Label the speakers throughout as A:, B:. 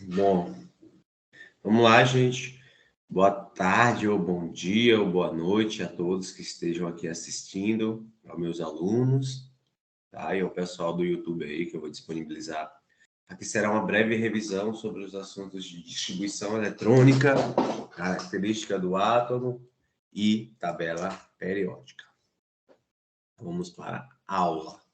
A: Bom, vamos lá, gente. Boa tarde, ou bom dia, ou boa noite a todos que estejam aqui assistindo, aos meus alunos, tá? E ao pessoal do YouTube aí, que eu vou disponibilizar. Aqui será uma breve revisão sobre os assuntos de distribuição eletrônica, característica do átomo e tabela periódica. Vamos para a aula.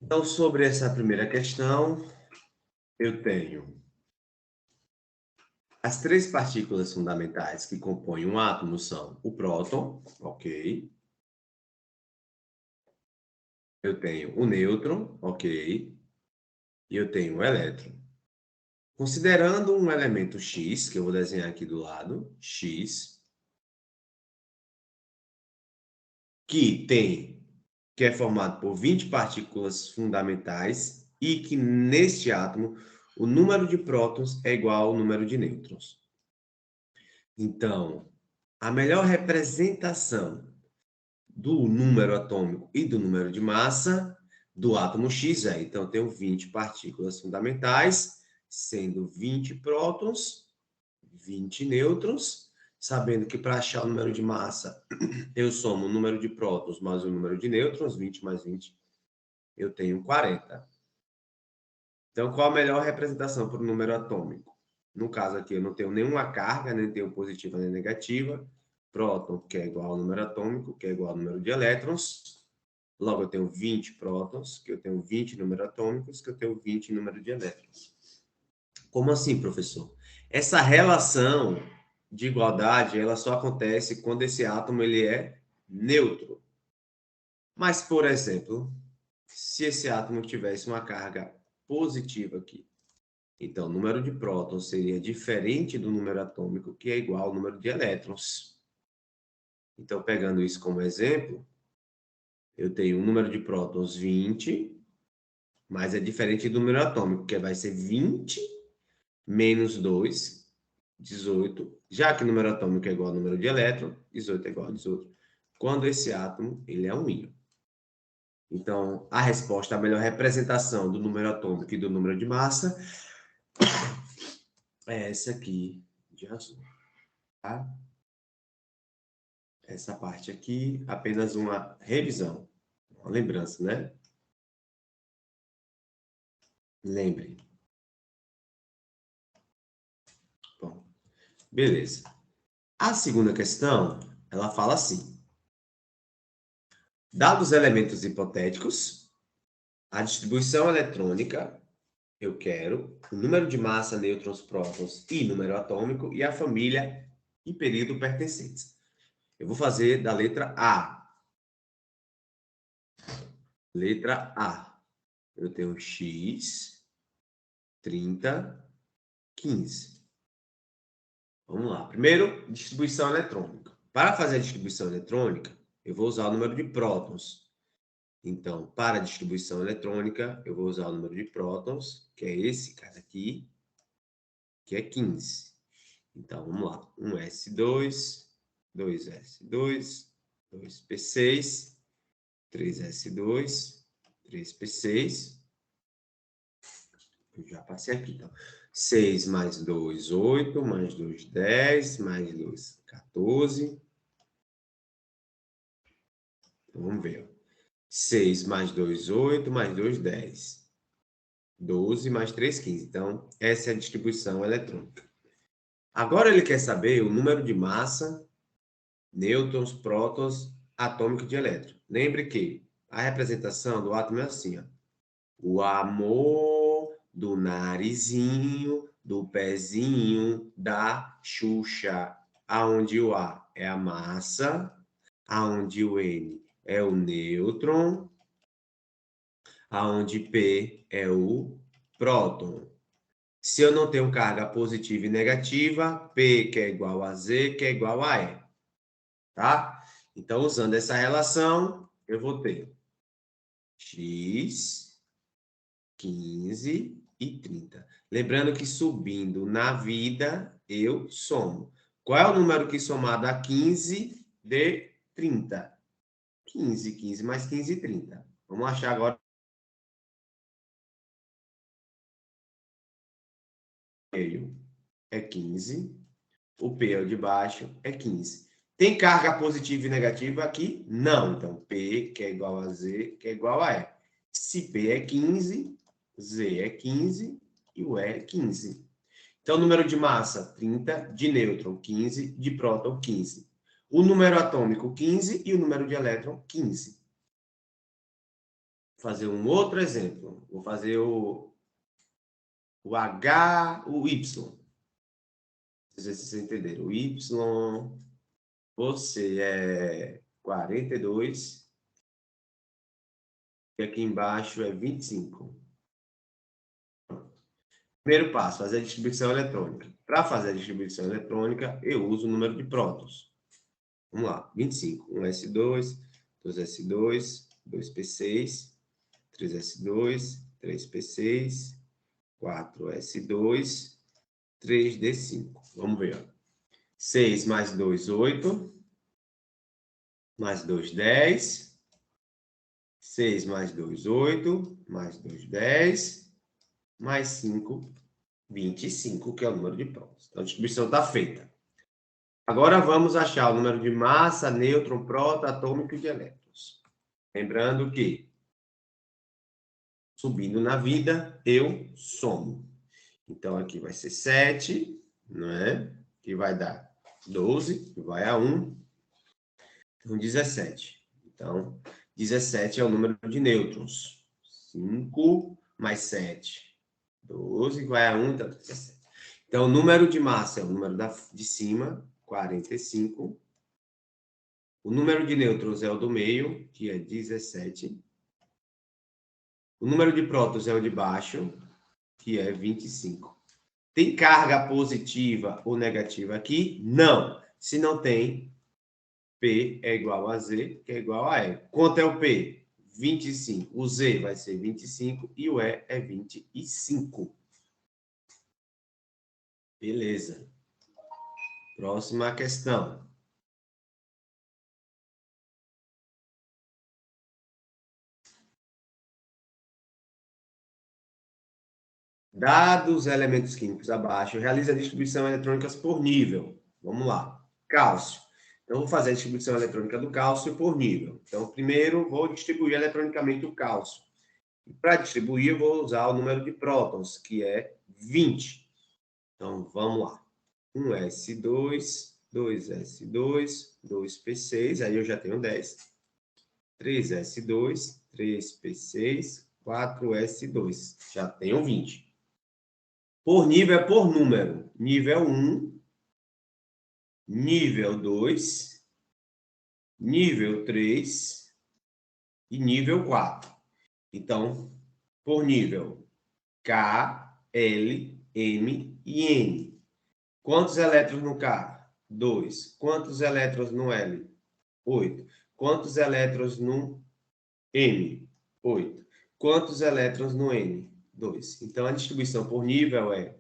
A: Então, sobre essa primeira questão, eu tenho as três partículas fundamentais que compõem um átomo são o próton, ok. Eu tenho o nêutron, ok. E eu tenho o elétron. Considerando um elemento X, que eu vou desenhar aqui do lado, X, que é formado por 20 partículas fundamentais e que neste átomo o número de prótons é igual ao número de nêutrons. Então, a melhor representação do número atômico e do número de massa do átomo X é, então, eu tenho 20 partículas fundamentais, sendo 20 prótons, 20 nêutrons, sabendo que para achar o número de massa, eu somo o número de prótons mais o número de nêutrons, 20 mais 20, eu tenho 40. Então, qual a melhor representação para o número atômico? No caso aqui, eu não tenho nenhuma carga, nem tenho positiva nem negativa. Próton, que é igual ao número atômico, que é igual ao número de elétrons. Logo, eu tenho 20 prótons, que eu tenho 20 números atômicos, que eu tenho 20 número de elétrons. Como assim, professor? Essa relação de igualdade, ela só acontece quando esse átomo ele é neutro. Mas, por exemplo, se esse átomo tivesse uma carga positiva aqui, então, o número de prótons seria diferente do número atômico, que é igual ao número de elétrons. Então, pegando isso como exemplo, eu tenho um número de prótons 20, mas é diferente do número atômico, que vai ser 20 menos 2, 18, já que o número atômico é igual ao número de elétron, 18 é igual a 18, quando esse átomo ele é um íon. Então, a resposta, a melhor representação do número atômico e do número de massa é essa aqui de azul, tá? Essa parte aqui, apenas uma revisão, uma lembrança, né? Lembre. Bom, beleza. A segunda questão, ela fala assim: dados os elementos hipotéticos, a distribuição eletrônica, eu quero, o número de massa, nêutrons, prótons e número atômico, e a família e período pertencentes. Eu vou fazer da letra A. Letra A. Eu tenho X, 30, 15. Vamos lá. Primeiro, distribuição eletrônica. Para fazer a distribuição eletrônica, eu vou usar o número de prótons. Então, para a distribuição eletrônica, eu vou usar o número de prótons, que é esse cara aqui, que é 15. Então, vamos lá. 1s2, 2s2, 2p6, 3s2, 3p6. Eu já passei aqui, então. 6 mais 2, 8, mais 2, 10, mais 2, 14. Então, vamos ver. 6 mais 2, 8, mais 2, 10. 12 mais 3, 15. Então, essa é a distribuição eletrônica. Agora ele quer saber o número de massa, nêutrons, prótons, atômico de elétron. Lembre que a representação do átomo é assim, ó. O amor do narizinho, do pezinho, da Xuxa. Aonde o A é a massa, aonde o N é o nêutron, aonde P é o próton. Se eu não tenho carga positiva e negativa, P que é igual a Z, que é igual a E. Tá? Então, usando essa relação, eu vou ter X, 15 e 30. Lembrando que subindo na vida, eu somo. Qual é o número que somado a 15 de 30? 15, 15 mais 15, 30. Vamos achar agora meio é 15. O P é o de baixo, é 15. Tem carga positiva e negativa aqui? Não. Então, P, que é igual a Z, que é igual a E. Se P é 15, Z é 15 e o E é 15. Então, o número de massa, 30, de nêutron, 15, de próton, 15. O número atômico, 15, e o número de elétron, 15. Vou fazer um outro exemplo. Vou fazer o H, o Y. Não sei se vocês entenderam. O Y, você é 42, e aqui embaixo é 25. Primeiro passo, fazer a distribuição eletrônica. Para fazer a distribuição eletrônica, eu uso o número de prótons. Vamos lá, 25. 1s2, 2s2, 2p6, 3s2, 3p6, 4s2, 3d5. Vamos ver. 6 mais 2, 8. Mais 2, 10. 6 mais 2, 8. Mais 2, 10. Mais 5, 25, que é o número de prótons. Então, a distribuição está feita. Agora, vamos achar o número de massa, nêutron, próton, atômico e de elétrons. Lembrando que, subindo na vida, eu somo. Então, aqui vai ser 7, não é? Que vai dar 12, que vai a 1. Então, 17. Então, 17 é o número de nêutrons. 5 mais 7. 12, vai a 1, então 17. Então, o número de massa é o número de cima, 45. O número de nêutrons é o do meio, que é 17. O número de prótons é o de baixo, que é 25. Tem carga positiva ou negativa aqui? Não. Se não tem, P é igual a Z, que é igual a E. Quanto é o P? 25. O Z vai ser 25 e o E é 25. Beleza. Próxima questão. Dados os elementos químicos abaixo, realiza a distribuição eletrônica por nível. Vamos lá. Cálcio. Então, vou fazer a distribuição eletrônica do cálcio por nível. Então, primeiro, vou distribuir eletronicamente o cálcio. Para distribuir, eu vou usar o número de prótons, que é 20. Então, vamos lá. 1s2, 2s2, 2p6, aí eu já tenho 10. 3s2, 3p6, 4s2. Já tenho 20. Por nível é por número. Nível 1, nível 2, nível 3 e nível 4. Então, por nível K, L, M e N. Quantos elétrons no K? 2. Quantos elétrons no L? 8. Quantos elétrons no M? 8. Quantos elétrons no N? 2. Então, a distribuição por nível é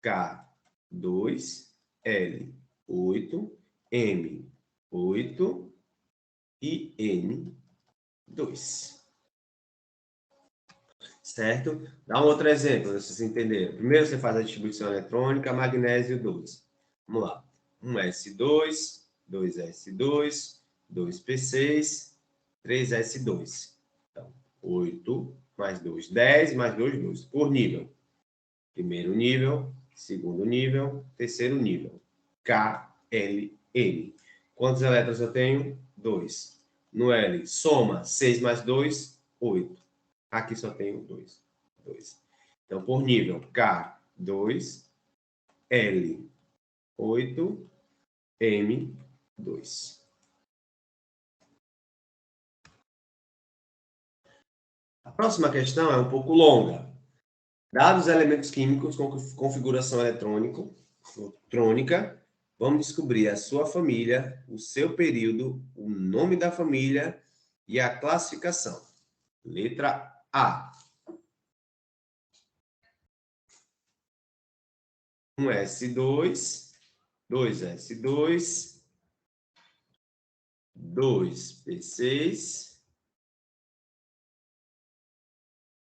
A: K2, L, 8, M, 8 e N, 2. Certo? Dá um outro exemplo, para vocês entenderem. Primeiro você faz a distribuição eletrônica, magnésio 12. Vamos lá. 1s2, 2s2, 2p6, 3s2. Então, 8 mais 2, 10, mais 2, 2. Por nível. Primeiro nível, segundo nível, terceiro nível. K, L, N. Quantos elétrons eu tenho? 2. No L, soma 6 mais 2, 8. Aqui só tenho 2. 2. Então, por nível, K, 2, L, 8, M, 2. A próxima questão é um pouco longa. Dados elementos químicos com configuração eletrônica, vamos descobrir a sua família, o seu período, o nome da família e a classificação. Letra A. 1s2, 2s2, 2p6,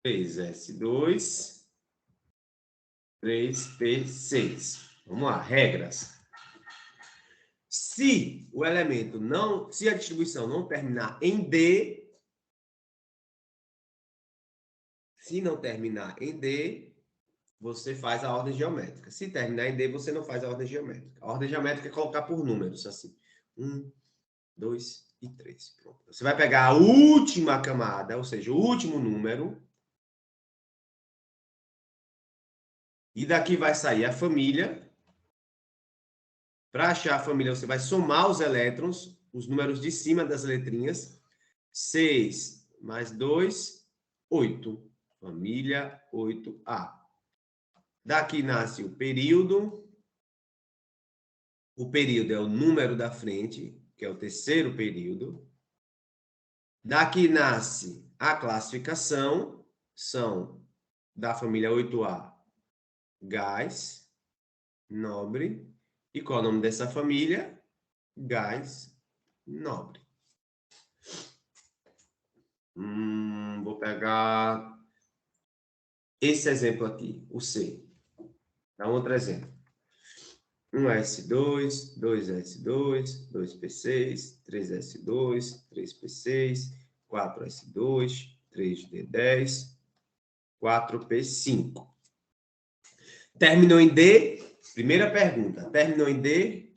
A: 3s2, 3P6. Vamos lá, regras. Se o elemento não, se a distribuição não terminar em D, se não terminar em D, você faz a ordem geométrica. Se terminar em D, você não faz a ordem geométrica. A ordem geométrica é colocar por números, assim. 1, 2 e 3. Pronto. Você vai pegar a última camada, ou seja, o último número, e daqui vai sair a família. Para achar a família, você vai somar os elétrons, os números de cima das letrinhas. 6 mais 2, 8. Família 8A. Daqui nasce o período. O período é o número da frente, que é o terceiro período. Daqui nasce a classificação, são da família 8A, gás, nobre. E qual é o nome dessa família? Gás nobre. Vou pegar esse exemplo aqui, o C. Dá um outro exemplo. 1S2, 2S2, 2P6, 3S2, 3P6, 4S2, 3D10, 4P5. Terminou em D? Primeira pergunta. Terminou em D?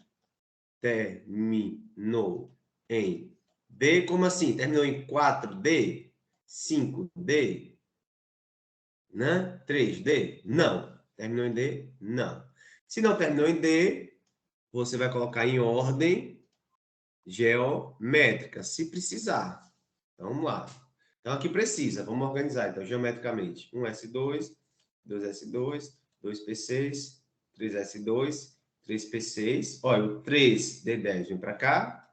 A: Terminou em D? Como assim? Terminou em 4D? 5D? Né? 3D? Não. Terminou em D? Não. Se não terminou em D, você vai colocar em ordem geométrica, se precisar. Então, vamos lá. Então, aqui precisa. Vamos organizar, então, geometricamente. 1S2, 2S2, 2P6, 3S2, 3P6. Olha, o 3D10 vem para cá.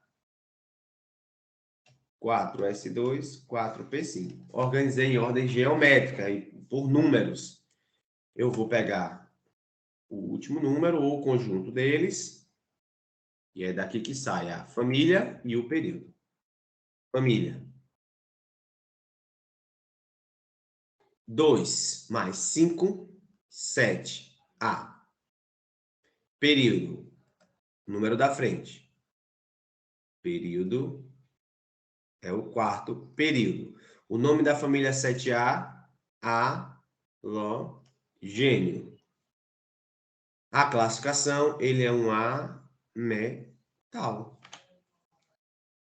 A: 4S2, 4P5. Organizei em ordem geométrica, e por números. Eu vou pegar o último número ou o conjunto deles. E é daqui que sai a família e o período. Família. 2 mais 5, 7A. Período. Número da frente. Período é o quarto período. O nome da família 7A, halogênio. A classificação, ele é um A metal.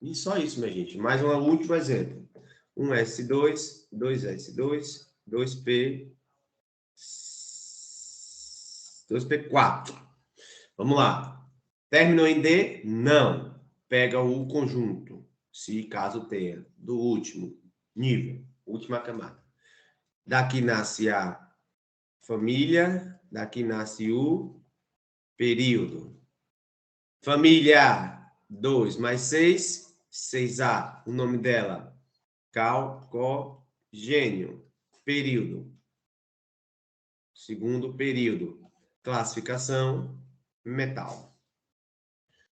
A: E só isso, minha gente. Mais um último exemplo. 1S2, 2S2, 2P, 2P4. Vamos lá. Terminou em D? Não. Pega o conjunto, se caso tenha, do último nível, última camada. Daqui nasce a família, daqui nasce o período. Família 2 mais 6, 6A. O nome dela, calcogênio. Período. Segundo período. Classificação, metal.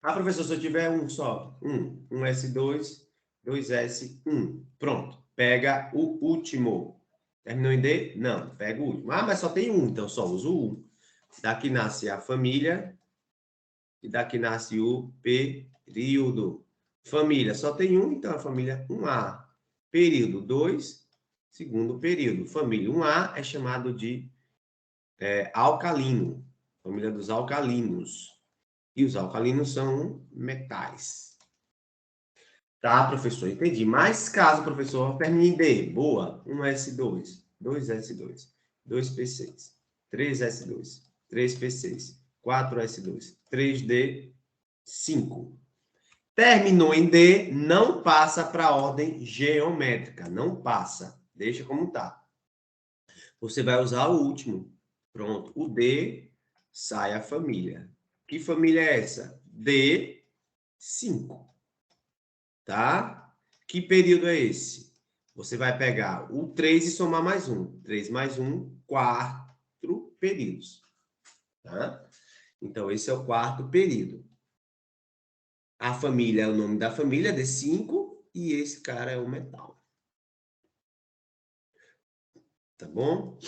A: Ah, professor, se eu tiver um só, um S2, 2S1. Pronto. Pega o último. Terminou em D? Não, pega o último. Ah, mas só tem um, então só uso o 1. Daqui nasce a família e daqui nasce o período. Família, só tem um, então a família 1A. Período 2, segundo período. Família 1A é chamado de alcalino. Família dos alcalinos. E os alcalinos são metais. Tá, professor, entendi. Mas caso o professor termine em D, boa, 1S2, 2S2, 2P6, 3S2, 3P6, 4S2, 3D, 5. Terminou em D, não passa para a ordem geométrica, não passa, deixa como tá. Você vai usar o último. Pronto, o D, sai a família. Que família é essa? D5. Tá? Que período é esse? Você vai pegar o 3 e somar mais um. 3 mais 1, 4 períodos. Tá? Então, esse é o quarto período. A família é o nome da família, D5, e esse cara é o metal. Tá bom?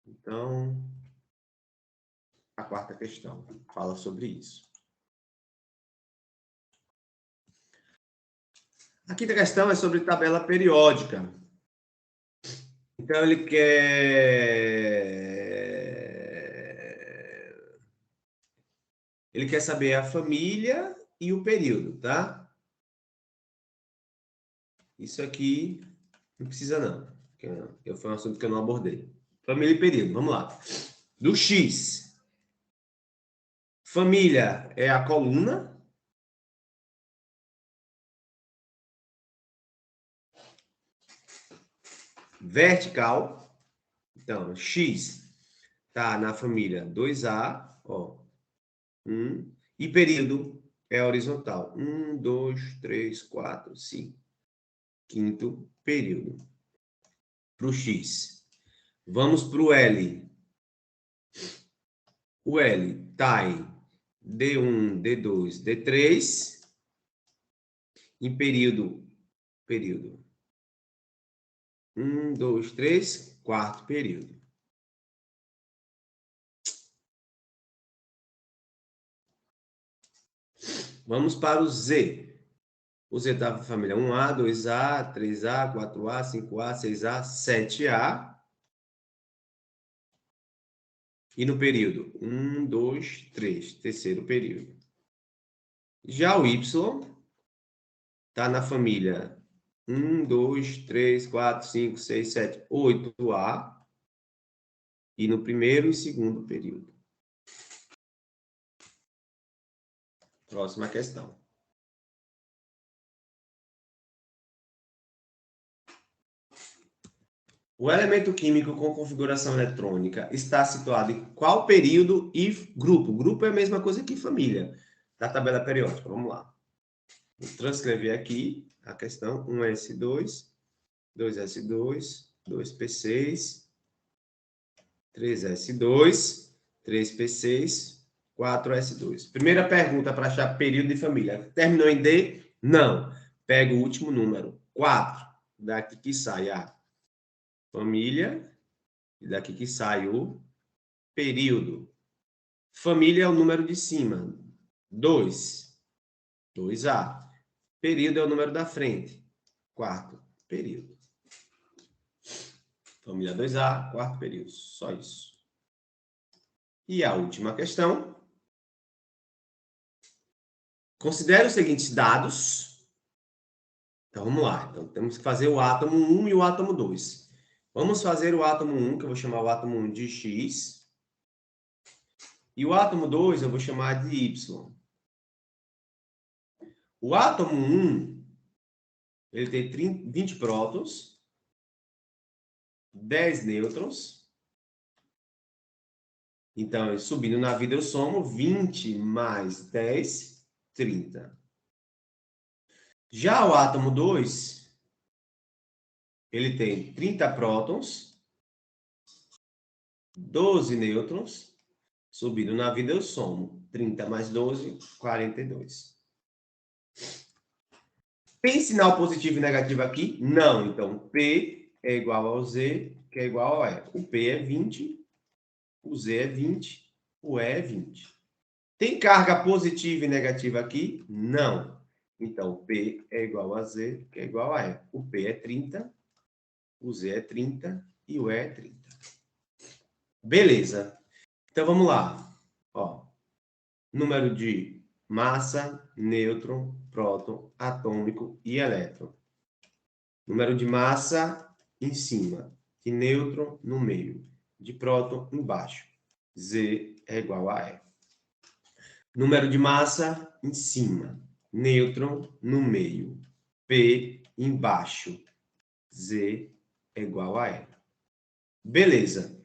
A: Então, A quarta questão fala sobre isso. A quinta questão é sobre tabela periódica. Então, ele quer saber a família e o período, tá? Isso aqui não precisa não. Foi um assunto que eu não abordei. Família e período, vamos lá. Do X. Família é a coluna. Vertical. Então, X está na família 2A, ó. E período é horizontal. 1, 2, 3, 4, 5. Quinto período. Para o X. Vamos para o L. O L está em D1, D2, D3. Em período. 1, 2, 3, quarto período. Vamos para o Z. O Z está na família 1A, 2A, 3A, 4A, 5A, 6A, 7A. E no período 1, 2, 3, terceiro período. Já o Y está na família 1, 2, 3, 4, 5, 6, 7, 8A. E no primeiro e segundo período. Próxima questão. O elemento químico com configuração eletrônica está situado em qual período e grupo? Grupo é a mesma coisa que família, da tabela periódica. Vamos lá. Vou transcrever aqui a questão. 1s2, 2s2, 2p6, 3s2, 3p6, 4s2. Primeira pergunta para achar período de família. Terminou em D? Não. Pega o último número. 4. Daqui que sai a família. E daqui que sai o período. Família é o número de cima. 2. 2A. Período é o número da frente. Quarto período. Família 2A, quarto período. Só isso. E a última questão. Considere os seguintes dados. Então, vamos lá. Então, temos que fazer o átomo 1 e o átomo 2. Vamos fazer o átomo 1, que eu vou chamar o átomo 1 de X. E o átomo 2 eu vou chamar de Y. O átomo 1, ele tem 20 prótons, 10 nêutrons. Então, subindo na vida, eu somo 20 mais 10, 30. Já o átomo 2, ele tem 30 prótons, 12 nêutrons. Subindo na vida, eu somo 30 mais 12, 42. Tem sinal positivo e negativo aqui? Não. Então, P é igual ao Z, que é igual ao E. O P é 20, o Z é 20, o E é 20. Tem carga positiva e negativa aqui? Não. Então, P é igual a Z, que é igual a E. O P é 30, o Z é 30 e o E é 30. Beleza. Então, vamos lá. Ó, número de massa, nêutron, próton, atômico e elétron. Número de massa em cima, de nêutron no meio, de próton embaixo. Z é igual a E. Número de massa em cima, nêutron no meio, P embaixo, Z é igual a E. Beleza.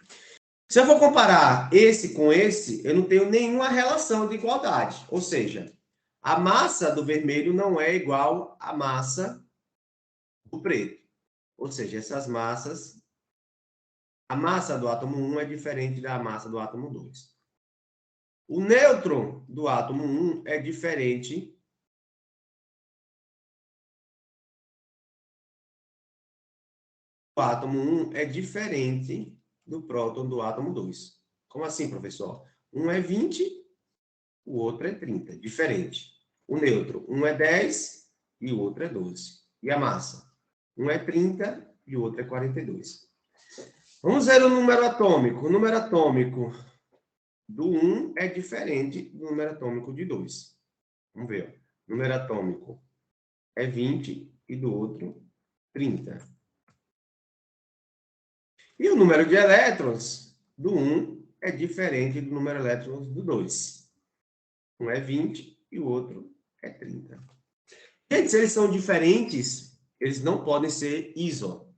A: Se eu for comparar esse com esse, eu não tenho nenhuma relação de igualdade. Ou seja, a massa do vermelho não é igual à massa do preto. Ou seja, essas massas, a massa do átomo 1 é diferente da massa do átomo 2. O nêutron do átomo 1 é diferente do átomo 1 é diferente do próton do átomo 2. Como assim, professor? Um é 20, o outro é 30. Diferente. O neutro, um é 10 e o outro é 12. E a massa? Um é 30 e o outro é 42. Vamos ver o número atômico. O número atômico do 1 é diferente do número atômico de 2. Vamos ver. O número atômico é 20 e do outro 30. E o número de elétrons do 1 é diferente do número de elétrons do 2. Um é 20 e o outro é 30. Gente, se eles são diferentes, eles não podem ser iso.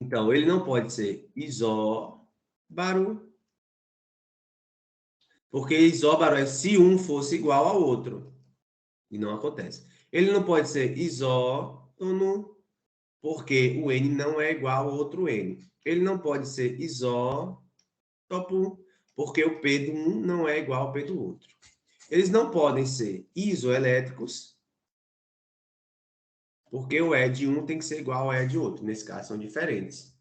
A: Então, ele não pode ser isóbaro, porque isóbaro é se um fosse igual ao outro. E não acontece. Ele não pode ser isótono, porque o N não é igual ao outro N. Ele não pode ser isótopo, porque o P do um não é igual ao P do outro. Eles não podem ser isoelétricos, porque o E de um tem que ser igual ao E de outro. Nesse caso, são diferentes.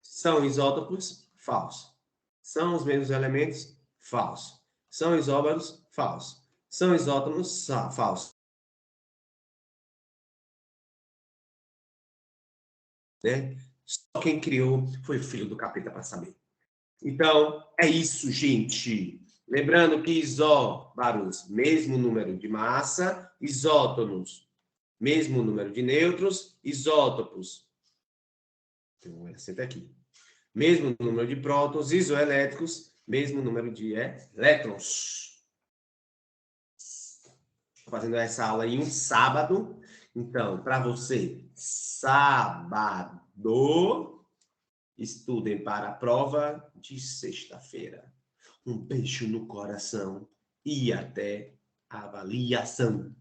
A: São isótopos? Falso. São os mesmos elementos? Falso. São isóbaros? Falso. São isótomos? Falso. Né? Só quem criou foi o filho do capeta para saber. Então, é isso, gente. Lembrando que isóbaros, mesmo número de massa, isótonos, mesmo número de nêutrons, isótopos, tem um acento aqui, mesmo número de prótons, isoelétricos, mesmo número de elétrons. Estou fazendo essa aula em um sábado. Então, para você, sábado, estudem para a prova de sexta-feira. Um beijo no coração e até a avaliação.